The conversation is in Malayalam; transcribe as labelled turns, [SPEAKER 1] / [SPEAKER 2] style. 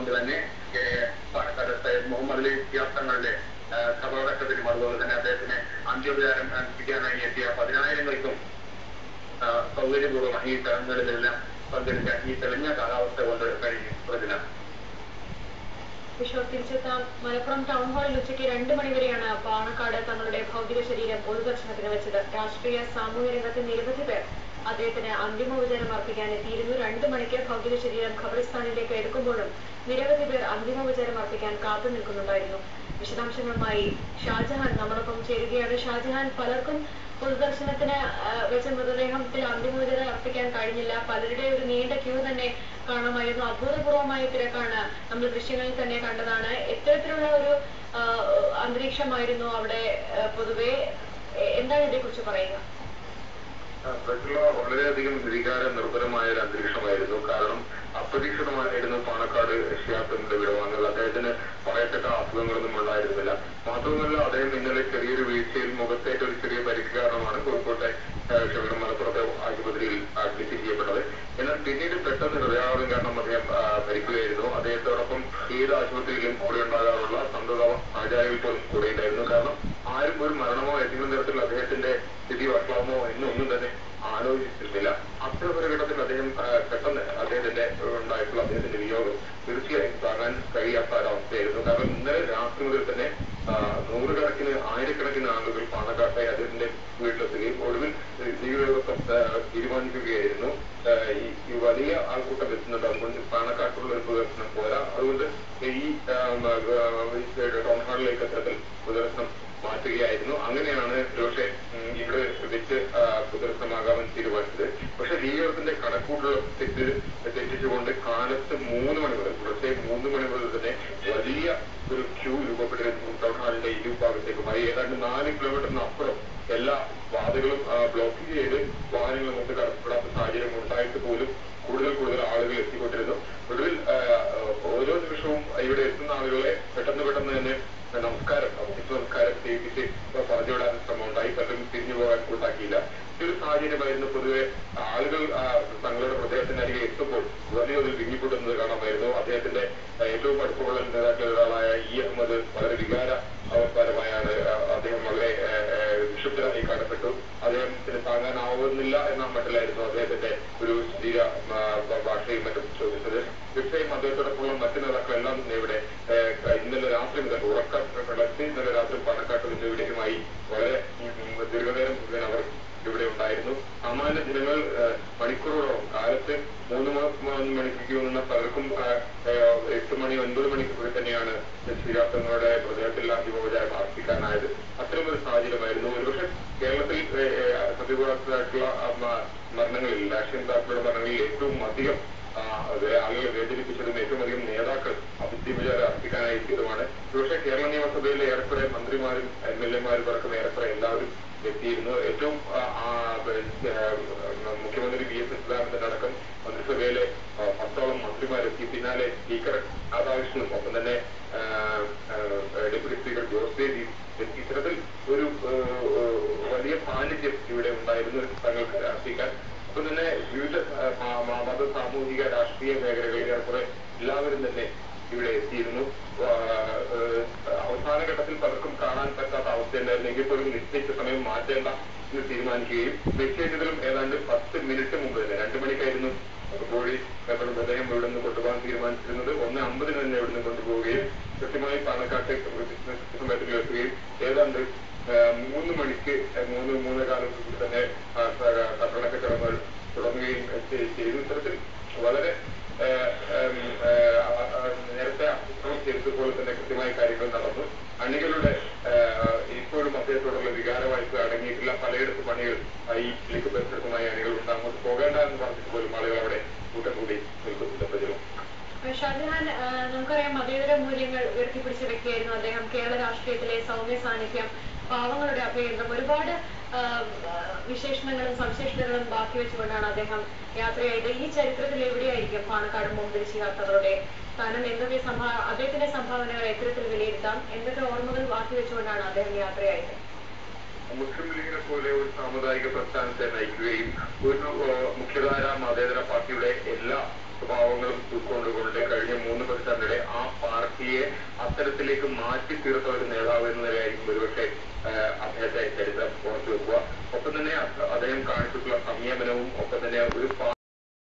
[SPEAKER 1] കൊണ്ട് തന്നെ പാലക്കാട് മുഹമ്മദ് അലി സിയാസങ്ങളുടെ ഖബറടക്കത്തിനും അതുപോലെ തന്നെ അദ്ദേഹത്തിന് അന്ത്യോപചാരം അർപ്പിക്കാനായി എത്തിയ 10,000-കൾക്കും സൗകര്യപൂർവ്വം ഈ ചടങ്ങുകളിലെല്ലാം പങ്കെടുക്കാൻ ഈ തെളിഞ്ഞ കാലാവസ്ഥ കൊണ്ട് കഴിഞ്ഞു. പ്രതിന
[SPEAKER 2] തിരിച്ചെത്താം. മലപ്പുറം ടൗൺ ഹാളിൽ ഉച്ചയ്ക്ക് 2 മണിവരെയാണ് പാണക്കാട് തങ്ങളുടെ ഭൗതിക ശരീരം പൊതുദർശനത്തിന് വെച്ചത്. രാഷ്ട്രീയ സാമൂഹ്യ രംഗത്തെ നിരവധി പേർ അദ്ദേഹത്തിന് അന്തിമോപചാരം അർപ്പിക്കാൻ എത്തിയിരുന്നു. 2 മണിക്ക് ഭൗതിക ശരീരം ഖബറിസ്ഥാനിലേക്ക് എടുക്കുമ്പോഴും നിരവധി പേർ അന്തിമോപചാരം അർപ്പിക്കാൻ കാത്തു നിൽക്കുന്നുണ്ടായിരുന്നു. വിശദാംശങ്ങളുമായി ഷാജഹാൻ നമ്മളൊപ്പം ചേരുകയാണ്. ഷാജഹാൻ, പലർക്കും പൊതുദർശനത്തിന് വെച്ച മൃതദേഹത്തിൽ അന്തിമോപചാരം അർപ്പിക്കാൻ കഴിഞ്ഞില്ല. പലരുടെ ഒരു നീണ്ട ക്യൂ തന്നെ കാണാമായിരുന്നു. അഭൂതപൂർവമായ തിരക്കാണ് നമ്മൾ ദൃശ്യങ്ങളിൽ തന്നെ കണ്ടതാണ്. എത്തരത്തിലുള്ള ഒരു അന്തരീക്ഷമായിരുന്നു അവിടെ പൊതുവെ? എന്താണ് ഇതേക്കുറിച്ച് പറയുക?
[SPEAKER 1] വളരെയധികം വികാര നിർഭരമായ ഒരു അന്തരീക്ഷമായിരുന്നു. കാരണം അപ്രതീക്ഷിതമായിരുന്നു പാണക്കാട് ഷിയാസിന്റെ വിടവാങ്ങൽ. അദ്ദേഹത്തിന് പറയത്തക്ക അസുഖങ്ങളൊന്നും ഉണ്ടായിരുന്നില്ല. മാത്രമല്ല, അദ്ദേഹം ഇന്നലെ ചെറിയൊരു വീഴ്ചയിൽ മുഖത്തേറ്റ ഒരു ചെറിയ പരിക്ക് കാരണമാണ് കോഴിക്കോട്ടെ മലപ്പുറത്തെ ആശുപത്രിയിൽ അഡ്മിറ്റ് ചെയ്യപ്പെട്ടത്. എന്നാൽ പിന്നീട് പെട്ടെന്ന് ഹൃദയാഘാതം കാരണം അദ്ദേഹം മരിക്കുകയായിരുന്നു. അദ്ദേഹത്തോടൊപ്പം ഏത് ആശുപത്രിയിലും കൂടെ ഉണ്ടാകാറുള്ള സന്തത ആചാര്യകൾ പോലും കൂടെ ഉണ്ടായിരുന്നു. കാരണം ആരും ഒരു മരണമോ ഏതെങ്കിലും തരത്തിൽ അദ്ദേഹത്തിന്റെ സ്ഥിതി വഷളാമോ എന്നൊന്നും തന്നെ ആലോചിച്ചിരുന്നില്ല. അത്തരം ഒരു ഘട്ടത്തിൽ അദ്ദേഹം പെട്ടെന്ന് അദ്ദേഹത്തിന്റെ ഉണ്ടായിട്ടുള്ള അദ്ദേഹത്തിന്റെ വിയോഗം തീർച്ചയായും താങ്ങാൻ കഴിയാത്ത ഒരവസ്ഥയായിരുന്നു. കാരണം ഇന്നലെ രാത്രി മുതൽ തന്നെ നൂറുകണക്കിന് ആയിരക്കണക്കിന് ആളുകൾ പാണക്കാട്ടെ അദ്ദേഹത്തിന്റെ വീട്ടിലെത്തുകയും ഒടുവിൽ ജീവിതം തീരുമാനിക്കുകയായിരുന്നു ഈ വലിയ ആൾക്കൂട്ടം എത്തുന്നുണ്ട്, അതുകൊണ്ട് പാണക്കാട്ടുള്ള ഒരു പ്രദർശനം പോരാ, അതുകൊണ്ട് ഈ ടൗൺ ഹാളിലേക്ക് അത്തരത്തിൽ പ്രദർശനം മാറ്റുകയായിരുന്നു. അങ്ങനെയാണ് പക്ഷേ ഇവിടെ വെച്ച് പ്രദർശനമാകാൻ തീരുമാനിച്ചത്. പക്ഷെ ജീവിതത്തിന്റെ കണക്കൂട്ടുകൾ തെറ്റിച്ചുകൊണ്ട് കാലത്ത് 3 മണി മുതൽ പുറത്തെ 3 മണി മുതൽ തന്നെ വലിയ ഒരു ക്യൂ രൂപപ്പെട്ടിരുന്നു ടൗൺ ഹാളിന്റെ ഇരുഭാഗത്തേക്കുമായി. ഏതാണ്ട് 4 കിലോമീറ്ററിനപ്പുറം എല്ലാ വാതികളും ബ്ലോക്ക് ചെയ്ത് വാഹനങ്ങൾ കൊണ്ട് കടപ്പെടാത്ത സാഹചര്യം ഉണ്ടായിട്ട് പോലും കൂടുതൽ ആളുകൾ എത്തിക്കൊണ്ടിരുന്നു. ഒടുവിൽ ഓരോ നിമിഷവും ഇവിടെ എത്തുന്ന ആളുകളെ പെട്ടെന്ന് തന്നെ നമസ്കാരം ചെയ്യിപ്പിച്ച് പറഞ്ഞുവിടാൻ ശ്രമം ഉണ്ടായി. പലരും തിരിഞ്ഞു പോകാൻ കൂട്ടാക്കിയില്ല. ഈ ഒരു സാഹചര്യമായിരുന്നു. പൊതുവെ ആളുകൾ തങ്ങളുടെ പ്രദേശത്തിനരികെ എത്തുമ്പോൾ വലിയൊരു വിങ്ങിപ്പൊട്ടുന്നത് കാണാമായിരുന്നു. അദ്ദേഹത്തിന്റെ ഏറ്റവും അടുപ്പമുള്ള നേതാക്കളിൽ ഒരാളായ ഇ അഹമ്മദ് വളരെ വികാര അവസ്ഥാപരമായാണ് അദ്ദേഹം വളരെ വിക്ഷുബ്ധരായി കാണപ്പെട്ടു. അദ്ദേഹത്തിന് താങ്ങാനാവുന്നില്ല എന്ന മട്ടിലായിരുന്നു അദ്ദേഹത്തിന്റെ ഒരു ശരീര ഭാഷയും മറ്റും ചോദിച്ചത്. തീർച്ചയായും അദ്ദേഹത്തോടൊപ്പമുള്ള മറ്റു നേതാക്കളെല്ലാം തന്നെ ഇവിടെ ഇന്നലെ രാത്രി മുതൽ ഉറക്കം കിടത്തി ഇന്നലെ രാത്രി പാണക്കാട്ടിന്റെ ഇവിടേക്കുമായി വളരെ ദീർഘനേരം മുഴുവൻ അവർ ഇവിടെ ഉണ്ടായിരുന്നു. സാമാന്യ ജനങ്ങൾ മണിക്കൂറുകളോളം കാലത്ത് 3 മണിക്ക് ക്യൂ നിന്ന പലർക്കും 8 മണി 9 മണിക്ക് തന്നെയാണ് ശ്രീരാത്തങ്ങളുടെ ഹൃദയത്തിൽ അന്തിമോപചാരം അർപ്പിക്കാനായത്. അത്തരമൊരു സാഹചര്യമായിരുന്നു. ഒരുപക്ഷെ കേരളത്തിൽ സത്യപൂർവ്വമായിട്ടുള്ള മരണങ്ങളിൽ രാഷ്ട്രീയ നേതാക്കളുടെ മരണങ്ങളിൽ ഏറ്റവും അധികം ആളുകളെ വേദനിപ്പിച്ചതും ഏറ്റവും അധികം നേതാക്കൾ അന്തിമോപചാരം അർപ്പിക്കാനായി എത്തിയതുമാണ്. പക്ഷേ കേരള നിയമസഭയിലെ ഏറെക്കുറെ മന്ത്രിമാരും MLA-മാരും അടക്കം ഏറെക്കുറെ എല്ലാവരും എത്തിയിരുന്നു. ഏറ്റവും മുഖ്യമന്ത്രി VS അച്യുതാനന്ദൻ അടക്കം മന്ത്രിസഭയിലെ 10ഓളം മന്ത്രിമാരെത്തി. പിന്നാലെ സ്പീക്കർ രാധാകൃഷ്ണനും ഒപ്പം തന്നെ ഡെപ്യൂട്ടി സ്പീക്കർ ജോസ് ബേബി എത്തി. ഇത്തരത്തിൽ ഒരു വലിയ സാന്നിധ്യം ഇവിടെ ഉണ്ടായിരുന്നു തങ്ങൾക്ക് അർപ്പിക്കാൻ. ഒപ്പം തന്നെ വിവിധ മത സാമൂഹിക രാഷ്ട്രീയ മേഖലകളിൽ ഏറെക്കുറെ എല്ലാവരും തന്നെ ഇവിടെ എത്തിയിരുന്നു. അവസാന ഘട്ടത്തിൽ പലർക്കും കാണാൻ പറ്റാത്ത അവസ്ഥയുണ്ടായിരുന്നെങ്കിൽ പോലും നിശ്ചയിച്ച സമയം മാറ്റേണ്ട എന്ന് തീരുമാനിക്കുകയും നിശ്ചയിച്ചതിലും ഏതാണ്ട് 10 മിനിറ്റ് മുമ്പ് തന്നെ 2 മണിക്കായിരുന്നു കോഴി മൃതദേഹം ഇവിടെ നിന്ന് കൊണ്ടുപോകാൻ തീരുമാനിച്ചിരുന്നത്. 1:50 തന്നെ ഇവിടെ നിന്ന് കൊണ്ടുപോവുകയും കൃത്യമായി പാണക്കാട്ട് സമയത്തിൽ എത്തുകയും ഏതാണ്ട് 3 മണിക്ക് 3:15 തന്നെ കട്ടടക്ക ചടങ്ങുകൾ തുടങ്ങുകയും ചെയ്തു. ഇത്തരത്തിൽ വളരെ നേരത്തെ ആസൂത്രണം ചെയ്തതുപോലെ തന്നെ കൃത്യമായ കാര്യങ്ങൾ നടന്നു. അണികളുടെ ഇപ്പോഴും അദ്ദേഹത്തോടുള്ള വികാരവായ്പ അടങ്ങിയിട്ടില്ല. പലയിടത്തും അണികൾ ഈ ലിഖിതമായ അണികളുണ്ട്. അങ്ങോട്ട് പോകേണ്ട എന്ന് പറഞ്ഞിട്ട് പോലും ആളുകൾ അവിടെ കൂട്ടം കൂടി നിൽക്കുന്നുണ്ട്. പ്രചരണം
[SPEAKER 2] ഷാജഹാൻ, നമുക്കറിയാം മതേതര മൂല്യങ്ങൾ ഉയർത്തിപ്പിടിച്ച വ്യക്തിയായിരുന്നു അദ്ദേഹം. കേരള രാഷ്ട്രീയത്തിലെ സൗമ്യ സാന്നിധ്യം, പാവങ്ങളുടെ അഭയന്തം, ഒരുപാട് വിശേഷണങ്ങളും സവിശേഷതകളും ബാക്കി വെച്ചുകൊണ്ടാണ് അദ്ദേഹം യാത്രയായത്. ഈ ചരിത്രത്തിൽ എവിടെയായിരിക്കും പാണക്കാട് മുഹമ്മദ് ശിഹാബ് തങ്ങളുടെ സ്ഥാനം? എന്തൊക്കെ അദ്ദേഹത്തിന്റെ സംഭാവനകൾ എത്തരത്തിൽ വിലയിരുത്താം? എന്തൊക്കെ ഓർമ്മകൾ ബാക്കി വെച്ചുകൊണ്ടാണ് അദ്ദേഹം യാത്രയായത്?
[SPEAKER 1] മുസ്ലിം ലീഗിനെ പോലെ ഒരു സാമുദായിക പ്രസ്ഥാനത്തെ നയിക്കുകയും ഒരു മുഖ്യധാര മതേതര പാർട്ടിയുടെ എല്ലാ സ്വഭാവങ്ങളും ഉൾക്കൊണ്ടുകൊണ്ട് കഴിഞ്ഞ 3 പതിറ്റാണ്ടിടെ പാർട്ടിയെ അത്തരത്തിലേക്ക് മാറ്റി തീർത്ത ഒരു നേതാവ് എന്ന നിലയായിരിക്കും ഒരുപക്ഷെ അദ്ദേഹത്തെ ചരിത്രം ഓർത്തു വെക്കുക. ഒപ്പം തന്നെ അദ്ദേഹം കാണിച്ചിട്ടുള്ള സംയമനവും ഒപ്പം തന്നെ ഒരു